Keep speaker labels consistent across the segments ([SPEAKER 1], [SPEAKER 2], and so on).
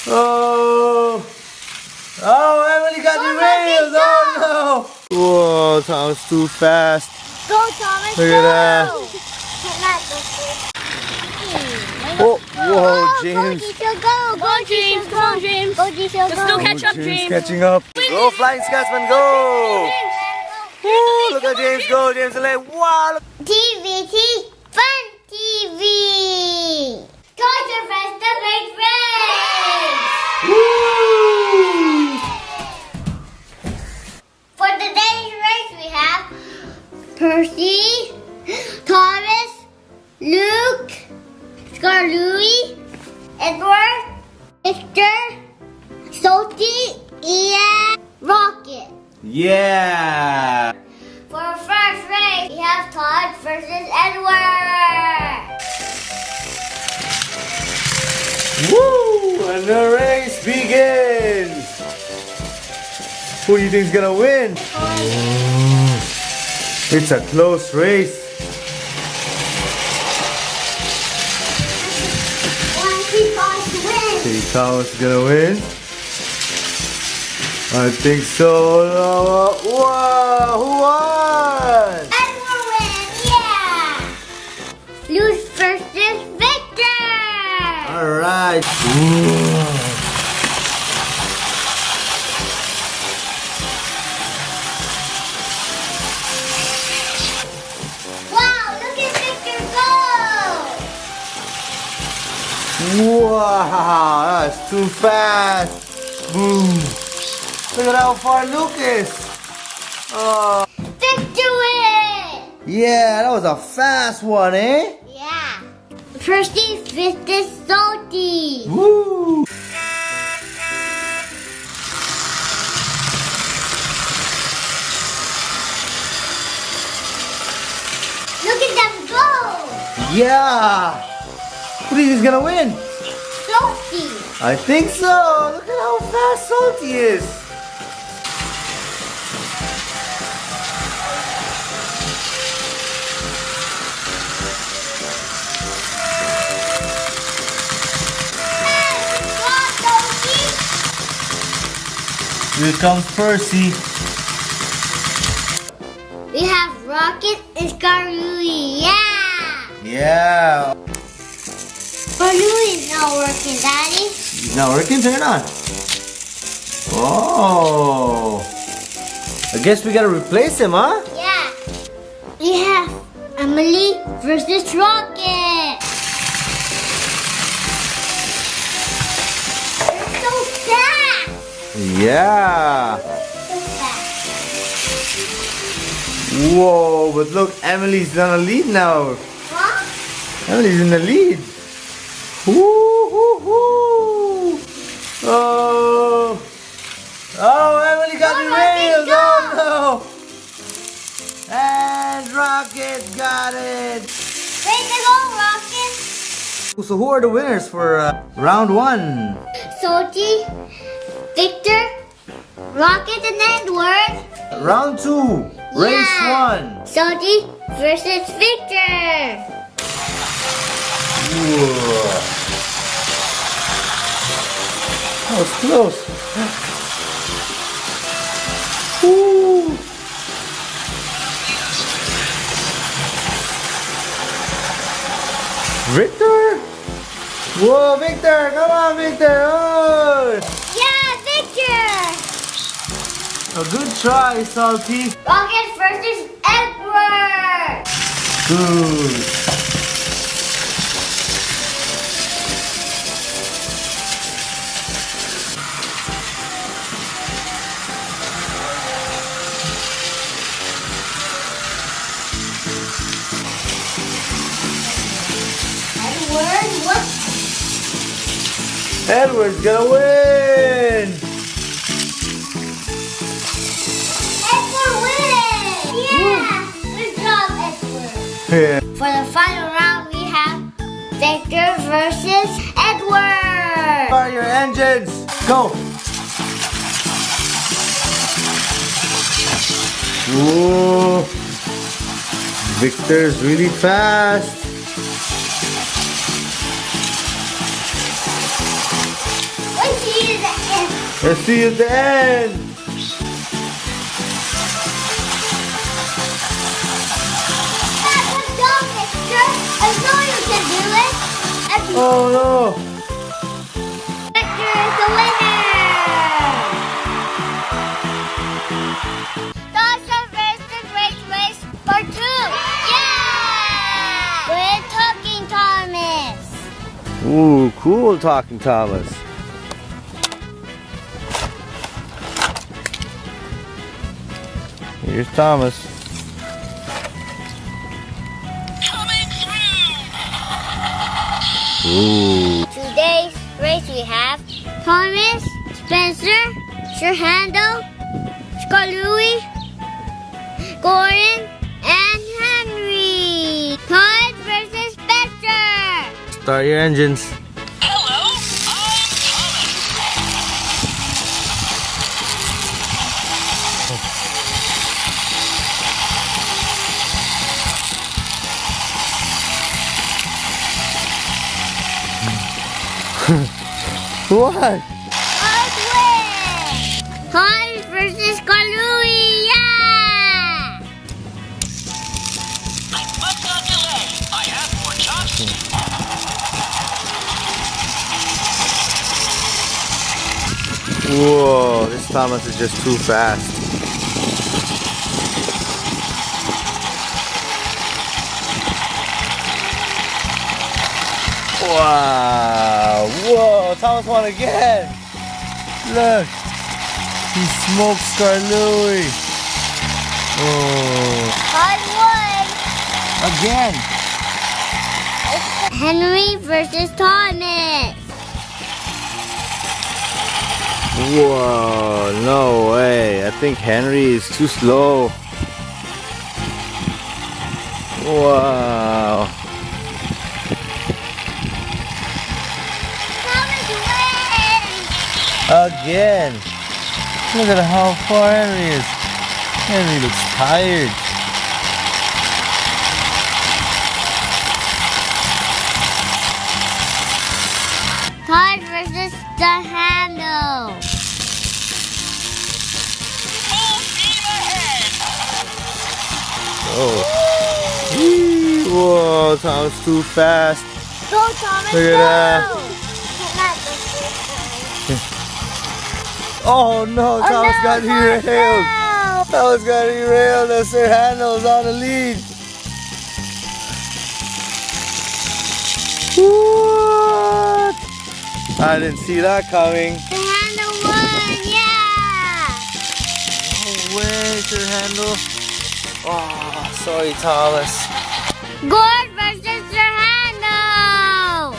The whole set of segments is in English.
[SPEAKER 1] Oh, oh, Emily got the rails. Oh no! Whoa, Thomas too fast.
[SPEAKER 2] Go, Thomas.
[SPEAKER 1] Look at that. Oh, whoa, James.
[SPEAKER 2] Go, James. Come on, James. Go, James. Let's go catch up, James.
[SPEAKER 1] Catching up. Go, Flying Scotsman, go. Woo, look at James go. James and Lane. Wow.
[SPEAKER 2] TBTFunTV. Trackmaster Train Race.
[SPEAKER 1] Woo.
[SPEAKER 2] For today's race, we have Percy, Thomas, Luke, Louis, Edward, Victor, Salty, and Rocket.
[SPEAKER 1] Yeah.
[SPEAKER 2] For our first race, we have Todd versus Edward.
[SPEAKER 1] Woo! And the race begins. Who do you think's gonna win? It's a close race. Think Thomas is gonna win? I think so. Whoa! Who won?
[SPEAKER 2] Edward wins, yeah. Lose versus Victor.
[SPEAKER 1] All right.
[SPEAKER 2] Wow, look at Victor go.
[SPEAKER 1] Wow, that's too fast. Boom. Look at how far Luke is. Oh.
[SPEAKER 2] Victor wins.
[SPEAKER 1] Yeah, that was a fast one, eh?
[SPEAKER 2] Yeah. Percy versus Salty.
[SPEAKER 1] Woo.
[SPEAKER 2] Look at them go.
[SPEAKER 1] Yeah. Who do you think is gonna win?
[SPEAKER 2] Salty.
[SPEAKER 1] I think so. Look at how fast Salty is. Here comes Percy.
[SPEAKER 2] We have Rocket and Louis. Yeah.
[SPEAKER 1] Yeah.
[SPEAKER 2] But Louis is not working, Daddy.
[SPEAKER 1] He's not working. Turn it on. Oh. I guess we gotta replace him, huh?
[SPEAKER 2] Yeah. We have Emily versus Rocket. They're so fast.
[SPEAKER 1] Yeah.
[SPEAKER 2] So fast.
[SPEAKER 1] Whoa, but look, Emily's on the lead now.
[SPEAKER 2] Huh?
[SPEAKER 1] Emily's in the lead. Woo, woo, woo. Oh. Oh, Emily got the rails. Oh, no. And Rocket got it.
[SPEAKER 2] Way to go, Rocket.
[SPEAKER 1] So who are the winners for round one?
[SPEAKER 2] Salty, Victor, Rocket, and Edward.
[SPEAKER 1] Round two, race one.
[SPEAKER 2] Salty versus Victor.
[SPEAKER 1] Whoa. That was close. Woo. Victor? Whoa, Victor! Come on, Victor! Oh.
[SPEAKER 2] Yeah, Victor.
[SPEAKER 1] A good try, Salty.
[SPEAKER 2] Rocket versus Edward.
[SPEAKER 1] Good.
[SPEAKER 2] Edward, what?
[SPEAKER 1] Edward's gonna win!
[SPEAKER 2] Edward wins! Yeah! Good job, Edward.
[SPEAKER 1] Yeah.
[SPEAKER 2] For the final round, we have Victor versus Edward.
[SPEAKER 1] Fire your engines! Go! Whoa! Victor's really fast.
[SPEAKER 2] Wait,
[SPEAKER 1] Let's see you at the end.
[SPEAKER 2] Let's go, mister. I know you can do it.
[SPEAKER 1] Oh no.
[SPEAKER 2] Victor is the winner. Trackmaster Train Race Part 2. Yeah! We're talking Thomas.
[SPEAKER 1] Ooh, cool talking Thomas. Here's Thomas.
[SPEAKER 3] Coming through.
[SPEAKER 1] Ooh.
[SPEAKER 2] Today's race we have Thomas, Spencer, Sir Handel, Louis, Gordon, and Henry. Todd versus Spencer.
[SPEAKER 1] Start your engines.
[SPEAKER 3] Hello, I'm
[SPEAKER 1] What?
[SPEAKER 2] Todd wins. Todd versus Louis. Yeah.
[SPEAKER 3] I must not delay. I have more chops.
[SPEAKER 1] Whoa, this Thomas is just too fast. Wow! Whoa! Thomas won again! Look! He smoked Scar Louis! Oh!
[SPEAKER 2] Todd won.
[SPEAKER 1] Again!
[SPEAKER 2] Henry versus Thomas.
[SPEAKER 1] Whoa! No way! I think Henry is too slow. Wow!
[SPEAKER 2] Thomas wins.
[SPEAKER 1] Again! Look at how far Henry is. Henry looks tired.
[SPEAKER 2] Todd versus the handle.
[SPEAKER 3] Full steam ahead.
[SPEAKER 1] Oh. Whee! Whoa, Thomas too fast.
[SPEAKER 2] Go, Thomas.
[SPEAKER 1] Look at that.
[SPEAKER 2] go.
[SPEAKER 1] Oh no, Thomas got derailed.
[SPEAKER 2] No.
[SPEAKER 1] Thomas got derailed and Sir Handel's on the lead. What? I didn't see that coming.
[SPEAKER 2] The handle won. Yeah.
[SPEAKER 1] No way, Sir Handel. Oh, sorry, Thomas.
[SPEAKER 2] Gord versus the handle.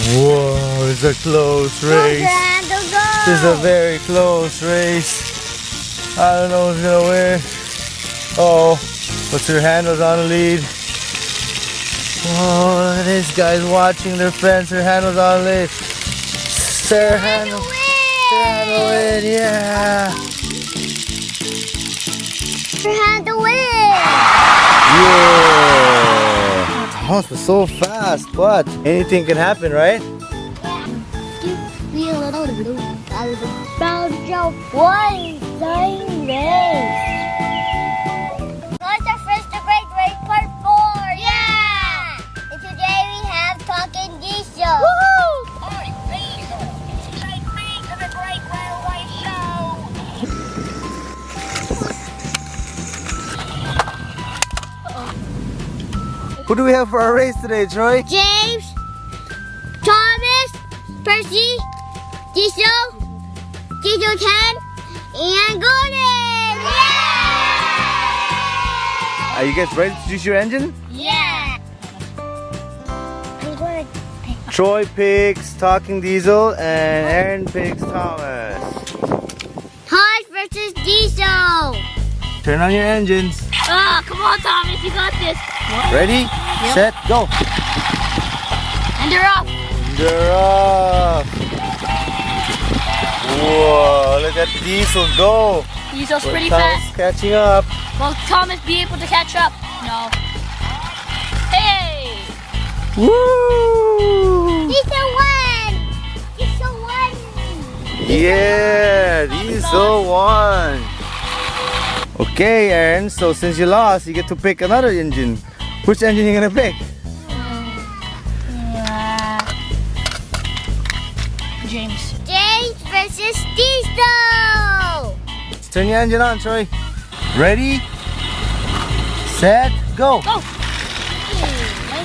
[SPEAKER 1] Whoa, it's a close
[SPEAKER 2] Go, the
[SPEAKER 1] race.
[SPEAKER 2] handle, go.
[SPEAKER 1] This is a very close race. I don't know who's gonna win. Oh, but Sir Handel's on the lead. Oh, look at this guy's watching their friend. Sir Handel's on the lead. Sir Handel. Sir Handel win, yeah.
[SPEAKER 2] The handle wins.
[SPEAKER 1] Yeah. Thomas was so fast, but anything can happen, right?
[SPEAKER 2] About your one train race. What's our first great race part 4? Yeah! And today we have Talking Diesel. Woohoo!
[SPEAKER 3] I'm Diesel. Take me to the Great Railway Show.
[SPEAKER 1] Who do we have for our race today, Troy?
[SPEAKER 2] James, Thomas, Percy, Diesel, Diesel 10, and Gordon! Yeah!
[SPEAKER 1] Are you guys ready to choose your engine?
[SPEAKER 2] Yeah! I'm going to pick.
[SPEAKER 1] Troy picks Talking Diesel and Aaron picks Thomas.
[SPEAKER 2] Todd versus Diesel.
[SPEAKER 1] Turn on your engines.
[SPEAKER 2] Oh, come on, Thomas, you got this.
[SPEAKER 1] Ready, set, go.
[SPEAKER 2] And they're off.
[SPEAKER 1] They're off. Whoa, look at Diesel go.
[SPEAKER 4] Diesel's
[SPEAKER 1] But
[SPEAKER 4] pretty
[SPEAKER 1] Thomas
[SPEAKER 4] fast.
[SPEAKER 1] catching up.
[SPEAKER 4] Will Thomas be able to catch up? No.
[SPEAKER 3] Hey!
[SPEAKER 1] Woo!
[SPEAKER 2] Diesel won! Diesel won!
[SPEAKER 1] Yeah, Diesel won. Okay, Aaron. So since you lost, you get to pick another engine. Which engine you gonna pick?
[SPEAKER 3] James.
[SPEAKER 2] James versus Diesel!
[SPEAKER 1] Turn your engine on, Troy. Ready, set, go.
[SPEAKER 3] Go!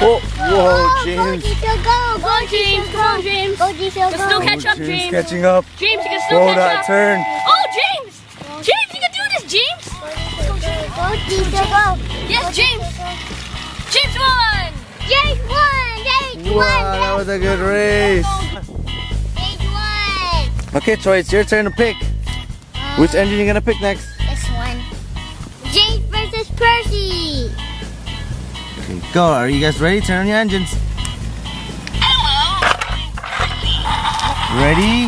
[SPEAKER 1] Oh, whoa,
[SPEAKER 2] Go
[SPEAKER 1] James.
[SPEAKER 2] Diesel, go!
[SPEAKER 3] Come on, James. Come on, James.
[SPEAKER 2] Go Diesel,
[SPEAKER 3] You can still
[SPEAKER 2] go!
[SPEAKER 3] catch up,
[SPEAKER 1] James
[SPEAKER 3] James.
[SPEAKER 1] catching up.
[SPEAKER 3] James, you can still
[SPEAKER 1] Whoa,
[SPEAKER 3] catch
[SPEAKER 1] that
[SPEAKER 3] up.
[SPEAKER 1] turn.
[SPEAKER 3] Oh, James! James, you can do this, James.
[SPEAKER 2] Go Diesel, go!
[SPEAKER 3] Yes, James. James won.
[SPEAKER 2] James won! James
[SPEAKER 1] Wow, that
[SPEAKER 2] won!
[SPEAKER 1] was a good race.
[SPEAKER 2] James won!
[SPEAKER 1] Okay, Troy, it's your turn to pick. Which engine you gonna pick next?
[SPEAKER 2] This one. James versus Percy!
[SPEAKER 1] Okay, go. Are you guys ready? Turn on your engines. Ready,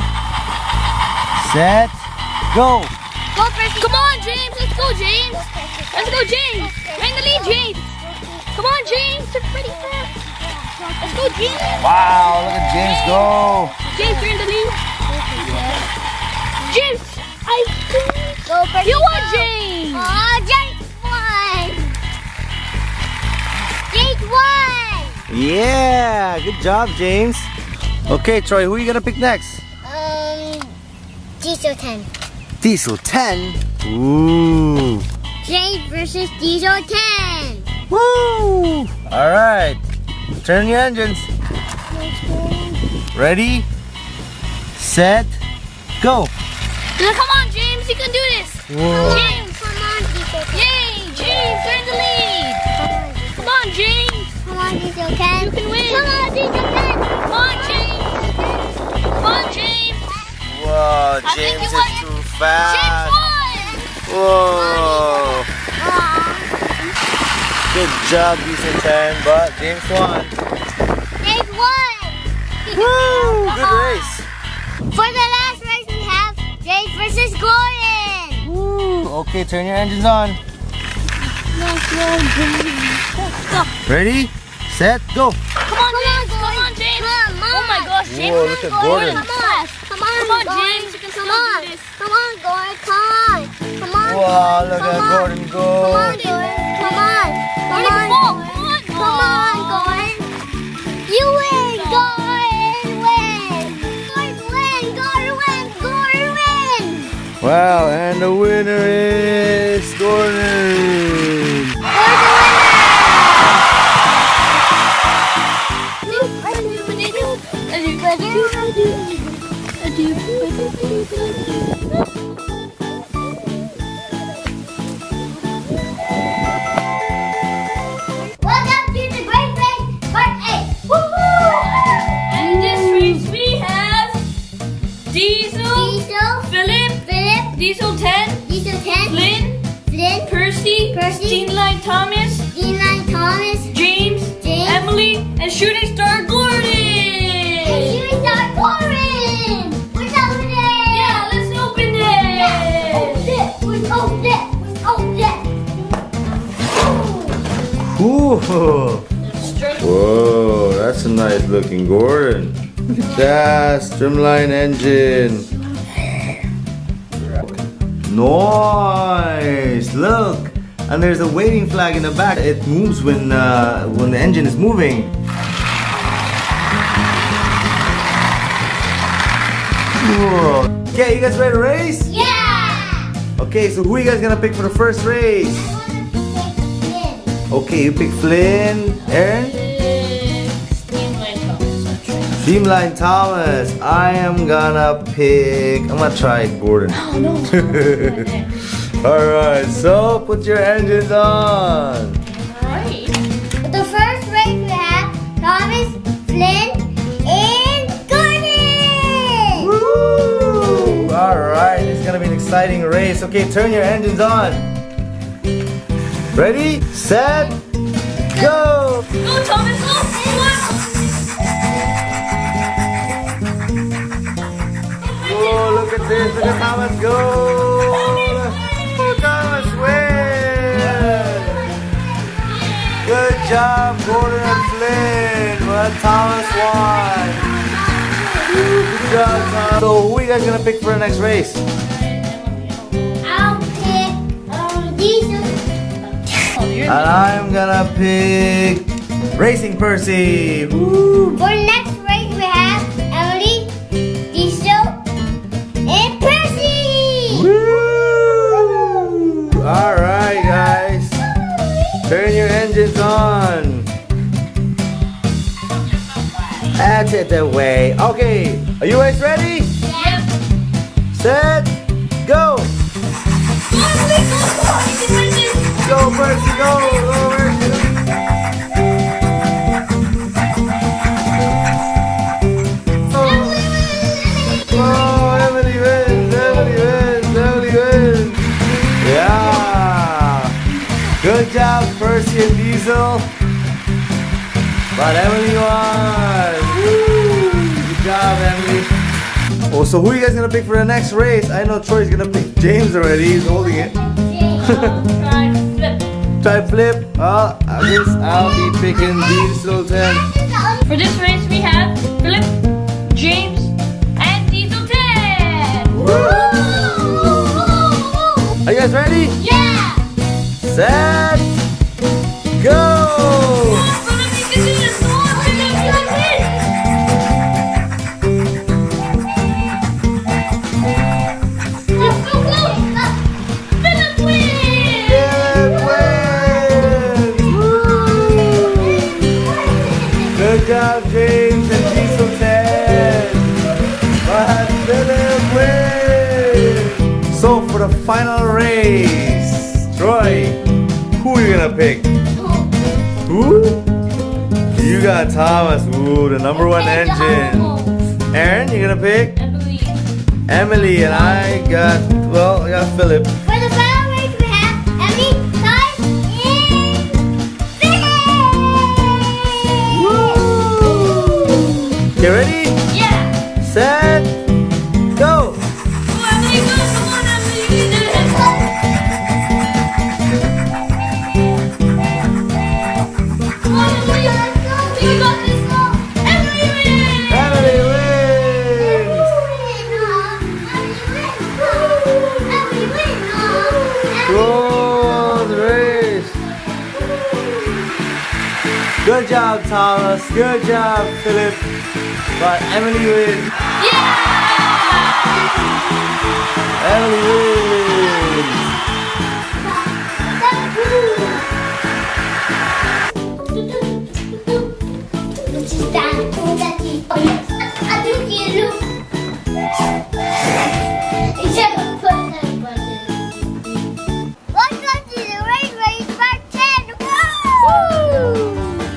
[SPEAKER 1] set, go.
[SPEAKER 2] Go Percy!
[SPEAKER 3] Come on, James. Let's go, James. Let's go, James. You're in the lead, James. Come on, James. You're pretty fast. Let's go, James.
[SPEAKER 1] Wow, look at James go.
[SPEAKER 3] James, you're in the lead. James,
[SPEAKER 2] Go Percy!
[SPEAKER 3] you won,
[SPEAKER 2] go.
[SPEAKER 3] James.
[SPEAKER 2] Oh, James won! James won!
[SPEAKER 1] Yeah, good job, James. Okay, Troy, who are you gonna pick next?
[SPEAKER 2] Diesel 10.
[SPEAKER 1] Diesel 10. Ooh.
[SPEAKER 2] James versus Diesel 10.
[SPEAKER 1] Woo! All right, turn your engines. Ready, set, go.
[SPEAKER 3] Come on, James. You can do this.
[SPEAKER 1] Whoa.
[SPEAKER 3] James.
[SPEAKER 2] Come on, Diesel 10.
[SPEAKER 3] Yay, James. You're in the lead. Come on, James.
[SPEAKER 2] Come on, Diesel 10.
[SPEAKER 3] You can win.
[SPEAKER 2] Come on, Diesel 10.
[SPEAKER 3] Come on, James. Come on, James.
[SPEAKER 1] Whoa,
[SPEAKER 3] I think
[SPEAKER 1] James
[SPEAKER 3] you
[SPEAKER 1] is
[SPEAKER 3] won.
[SPEAKER 1] too
[SPEAKER 3] James
[SPEAKER 1] fast.
[SPEAKER 3] won.
[SPEAKER 1] Whoa. Good job, Diesel 10, but James won.
[SPEAKER 2] James won.
[SPEAKER 1] Woo! Good race.
[SPEAKER 2] For the last race, we have James versus Gordon.
[SPEAKER 1] Woo! Okay, turn your engines on. Ready, set, go.
[SPEAKER 3] Come on, James.
[SPEAKER 2] Come on.
[SPEAKER 3] Oh my gosh, James.
[SPEAKER 1] Whoa, look at Gordon.
[SPEAKER 2] Come on. Come on,
[SPEAKER 3] Come on,
[SPEAKER 2] Gordon.
[SPEAKER 3] James. You can still
[SPEAKER 2] Come on.
[SPEAKER 3] do this.
[SPEAKER 2] Come on, Gordon. Come on. Come on.
[SPEAKER 1] Wow, look
[SPEAKER 2] Come
[SPEAKER 1] at
[SPEAKER 2] on.
[SPEAKER 1] Gordon
[SPEAKER 2] Come on,
[SPEAKER 1] go.
[SPEAKER 2] Gordon. Come on. Come
[SPEAKER 3] Gordon,
[SPEAKER 2] on.
[SPEAKER 3] fall.
[SPEAKER 2] Come on, Gordon. You win, Gordon. Win. Gordon win. Gordon win. Gordon win.
[SPEAKER 1] Wow, and the winner is Gordon.
[SPEAKER 2] Welcome to the Great Race Part 8. Woohoo!
[SPEAKER 3] And in this race we have Diesel,
[SPEAKER 2] Diesel,
[SPEAKER 3] Philip, Diesel 10,
[SPEAKER 2] Diesel 10,
[SPEAKER 3] Flynn,
[SPEAKER 2] Flynn,
[SPEAKER 3] Percy,
[SPEAKER 2] Percy,
[SPEAKER 3] Steamline Thomas,
[SPEAKER 2] D9 Thomas,
[SPEAKER 3] James,
[SPEAKER 2] James,
[SPEAKER 3] Emily, and Shooting Star Gordon.
[SPEAKER 2] and Shooting Star Gordon. What's over there?
[SPEAKER 3] Yeah, let's open it.
[SPEAKER 2] Open it. What's over there? What's over there?
[SPEAKER 1] Ooh. Whoa, that's a nice looking Gordon. Look at that streamline engine. Nice. Look, and there's a waiting flag in the back. It moves when the engine is moving. Whoa. Okay, you guys ready to race?
[SPEAKER 2] Yeah!
[SPEAKER 1] Okay, so who are you guys gonna pick for the first race?
[SPEAKER 2] I want to pick Flynn.
[SPEAKER 1] Okay, you pick Flynn, Aaron.
[SPEAKER 3] Steamline Thomas.
[SPEAKER 1] Streamline Thomas. I am gonna try Gordon.
[SPEAKER 3] Oh no.
[SPEAKER 1] Alright, so put your engines on.
[SPEAKER 3] Alright.
[SPEAKER 2] The first race we have Thomas, Flynn, and Gordon!
[SPEAKER 1] Woo! Alright, it's gonna be an exciting race. Okay, turn your engines on. Ready, set, go!
[SPEAKER 3] Go, Thomas, go!
[SPEAKER 1] Oh, look at this. Look at Thomas go. Thomas wins. Good job, Gordon and Flynn. But Thomas won. Good job, Thomas. So who are you guys gonna pick for the next race?
[SPEAKER 2] I'll pick Diesel.
[SPEAKER 1] And I'm gonna pick Racing Percy. Woo.
[SPEAKER 2] For the next race, we have Emily, Diesel, and Percy.
[SPEAKER 1] Woo. All right, guys. Turn your engines on. That's it away. Okay, are you guys ready?
[SPEAKER 2] Yep.
[SPEAKER 1] Set, go. Go, Percy, go. Go, Percy. Oh, Emily wins, Emily wins, Emily wins. Yeah. Good job, Percy and Diesel. But Emily won. Woo. Good job, Emily. Oh, so who are you guys gonna pick for the next race? I know Troy's gonna pick James already. He's holding it. Try flip. Oh, I guess I'll be picking Diesel 10.
[SPEAKER 3] For this race, we have Philip, James, and Diesel 10.
[SPEAKER 1] Are you guys ready?
[SPEAKER 2] Yeah.
[SPEAKER 1] Set, go! Good job, James and Diesel 10. But Philip wins. So for the final race, Troy, who are you gonna pick? Who? You got Thomas. Ooh, the number one engine. Aaron, you gonna pick?
[SPEAKER 3] Emily.
[SPEAKER 1] Emily, and I got Philip.
[SPEAKER 2] For the final race, we have Emily, Ty, and Philip.
[SPEAKER 1] You ready?
[SPEAKER 3] Yeah.
[SPEAKER 1] Set, go!
[SPEAKER 3] Oh, Emily, go. Come on, Emily. You can do it. Come on, Emily. You got this. Emily wins.
[SPEAKER 1] Emily wins! Close race. Good job, Thomas. Good job, Philip. But Emily wins.
[SPEAKER 3] Yeah.
[SPEAKER 1] Emily wins.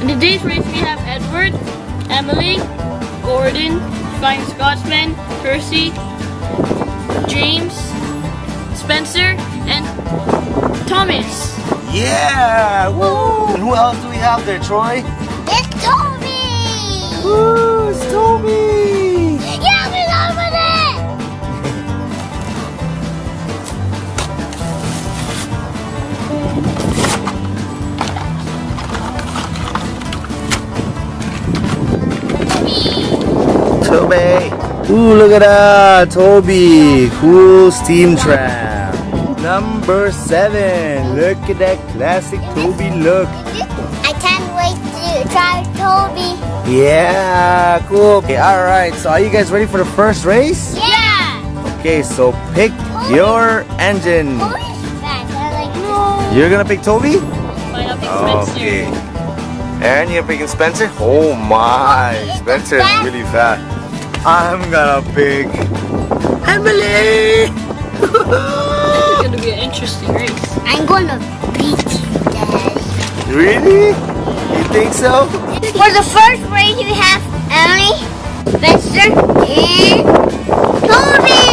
[SPEAKER 3] In today's race, we have Edward, Emily, Gordon, Flying Scotsman, Percy, James, Spencer, and Thomas.
[SPEAKER 1] Yeah! Woo! And who else do we have there, Troy?
[SPEAKER 2] It's Toby!
[SPEAKER 1] Woo! It's Toby!
[SPEAKER 2] Yeah, we love it!
[SPEAKER 1] Toby! Ooh, look at that! Toby! Cool steam trap. Number 7. Look at that classic Toby look.
[SPEAKER 2] I can't wait to try Toby.
[SPEAKER 1] Yeah, cool. Okay, alright, so are you guys ready for the first race?
[SPEAKER 2] Yeah!
[SPEAKER 1] Okay, so pick your engine.
[SPEAKER 2] Toby's fast. I like no.
[SPEAKER 1] You're gonna pick Toby?
[SPEAKER 3] Mine, I'll pick Spencer.
[SPEAKER 1] Okay. Aaron, you're picking Spencer? Oh my, Spencer is really fast. I'm gonna pick Emily!
[SPEAKER 3] This is gonna be an interesting race.
[SPEAKER 2] I'm gonna beat you, Daddy.
[SPEAKER 1] Really? You think so?
[SPEAKER 2] For the first race, we have Emily, Spencer, and Toby.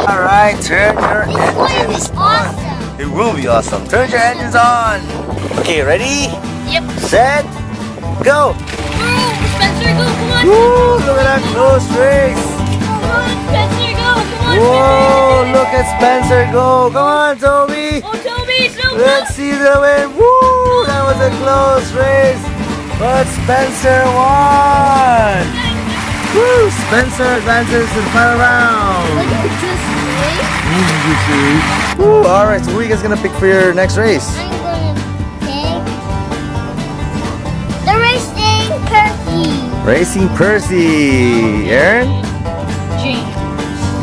[SPEAKER 1] Alright, turn your
[SPEAKER 2] It's going to be
[SPEAKER 1] engines on.
[SPEAKER 2] awesome.
[SPEAKER 1] It will be awesome. Turn your engines on. Okay, ready?
[SPEAKER 3] Yep.
[SPEAKER 1] Set, go!
[SPEAKER 3] Spencer, go. Come on.
[SPEAKER 1] Woo, look at that close race.
[SPEAKER 3] Come on, Spencer, go. Come on,
[SPEAKER 1] Whoa, look at Spencer go. Come on, Toby.
[SPEAKER 3] Oh, Toby, so
[SPEAKER 1] Let's see the win. Woo, that was a close race, but Spencer won. Woo! Spencer advances to the final round. Woo! All right, so who are you guys gonna pick for your next race?
[SPEAKER 2] I'm going to pick the Racing PERCY.
[SPEAKER 1] Racing PERCY. Aaron?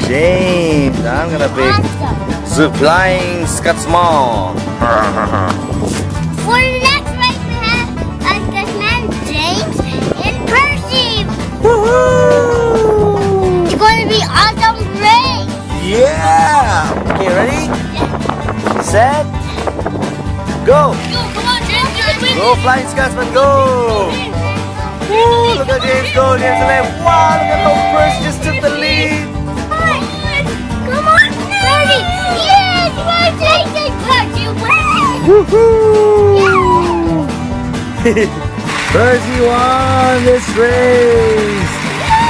[SPEAKER 1] James. I'm gonna pick
[SPEAKER 2] Awesome.
[SPEAKER 1] Flying Scotsman.
[SPEAKER 2] For the next race, we have Scotsman, James, and PERCY.
[SPEAKER 1] Woohoo!
[SPEAKER 2] It's going to be awesome race.
[SPEAKER 1] Yeah! Okay, ready? Set. Go!
[SPEAKER 3] Go, come on, James. You can win.
[SPEAKER 1] Go, Flying Scotsman, go! Woo, look at James go, James away. Wow, look at how Percy just took the lead.
[SPEAKER 2] Come on, 30. Yes, we're taking PERCY win.
[SPEAKER 1] Woohoo! Percy won this race.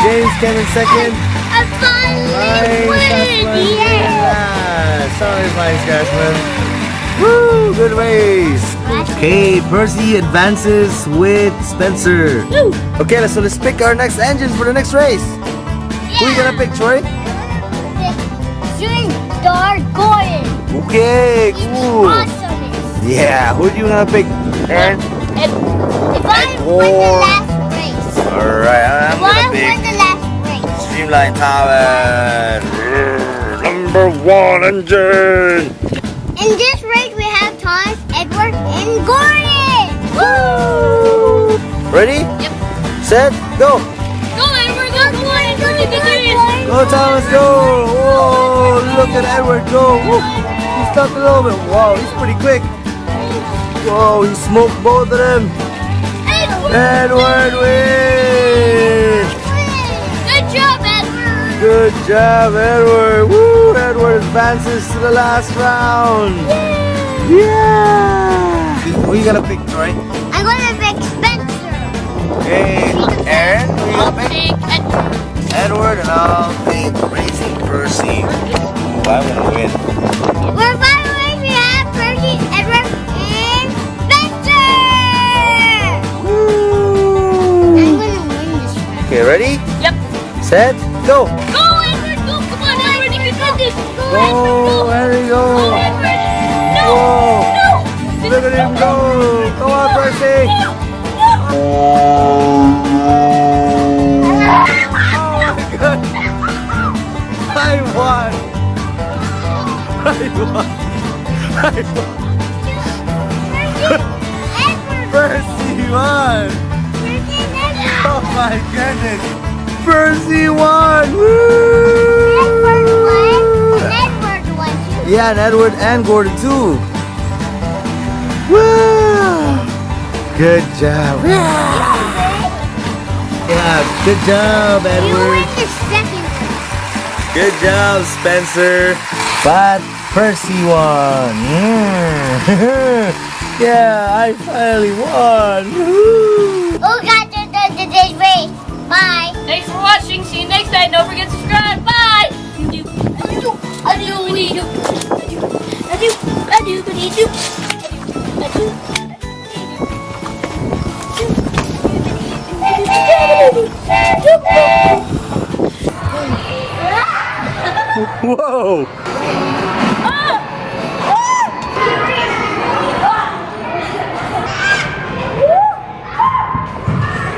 [SPEAKER 1] James came in second.
[SPEAKER 2] I finally
[SPEAKER 1] Flying
[SPEAKER 2] win.
[SPEAKER 1] Scotsman
[SPEAKER 2] Yeah.
[SPEAKER 1] came last. Sorry, Flying Scotsman. Woo, good race. Okay, Percy advances with Spencer. Okay, so let's pick our next engines for the next race. Who are you gonna pick, Troy?
[SPEAKER 2] Star Gordon.
[SPEAKER 1] Okay, cool.
[SPEAKER 2] Awesome.
[SPEAKER 1] Yeah, who are you gonna pick, Aaron?
[SPEAKER 2] If I win the last race.
[SPEAKER 1] Alright, I'm
[SPEAKER 2] If I
[SPEAKER 1] gonna
[SPEAKER 2] win
[SPEAKER 1] pick
[SPEAKER 2] the last race.
[SPEAKER 1] Streamlined Tower. #1 engine.
[SPEAKER 2] In this race, we have Thomas, Edward, and Gordon.
[SPEAKER 1] Woo! Ready?
[SPEAKER 3] Yep.
[SPEAKER 1] Set, go.
[SPEAKER 3] Go, Edward. Go, come on, Edward. You can do this.
[SPEAKER 1] Go, Thomas, go. Whoa, look at Edward go. Woo. He stopped a little bit. Wow, he's pretty quick. Whoa, he smoked both of them. Edward wins.
[SPEAKER 3] Good job, Edward.
[SPEAKER 1] Good job, Edward. Woo, Edward advances to the last round. Yeah. Who are you gonna pick, Troy?
[SPEAKER 2] I'm going to pick Spencer.
[SPEAKER 1] Okay, Aaron, who are you
[SPEAKER 3] I'll
[SPEAKER 1] gonna pick?
[SPEAKER 3] take Edward.
[SPEAKER 1] Edward, and I'll pick Racing PERCY. Ooh, I'm gonna win.
[SPEAKER 2] For final race, we have PERCY, Edward, and Spencer.
[SPEAKER 1] Woo.
[SPEAKER 2] I'm going to win this race.
[SPEAKER 1] Okay, ready?
[SPEAKER 3] Yep.
[SPEAKER 1] Set, go.
[SPEAKER 3] Go, Edward. Go. Come on, Edward. You can do this.
[SPEAKER 1] Go, there you
[SPEAKER 3] Go,
[SPEAKER 1] go.
[SPEAKER 3] Edward. No.
[SPEAKER 1] Whoa.
[SPEAKER 3] No.
[SPEAKER 1] Look at him go. Come on, Percy.
[SPEAKER 3] No.
[SPEAKER 1] Oh my God. I won. Percy won. Oh my goodness. Percy won. Woo.
[SPEAKER 2] Edward won too.
[SPEAKER 1] Yeah, and Edward and Gordon too. Woo. Good job. Yeah, good job,
[SPEAKER 2] You
[SPEAKER 1] Edward.
[SPEAKER 2] win the second.
[SPEAKER 1] Good job, Spencer. But Percy won. Yeah, I finally won. Woo.
[SPEAKER 2] Who got to today's race? Bye.
[SPEAKER 3] Thanks for watching. See you next time. Don't forget to subscribe. Bye. Adieu. Adieu. Adieu. Adieu. Adieu. Adieu. Adieu.
[SPEAKER 1] Whoa.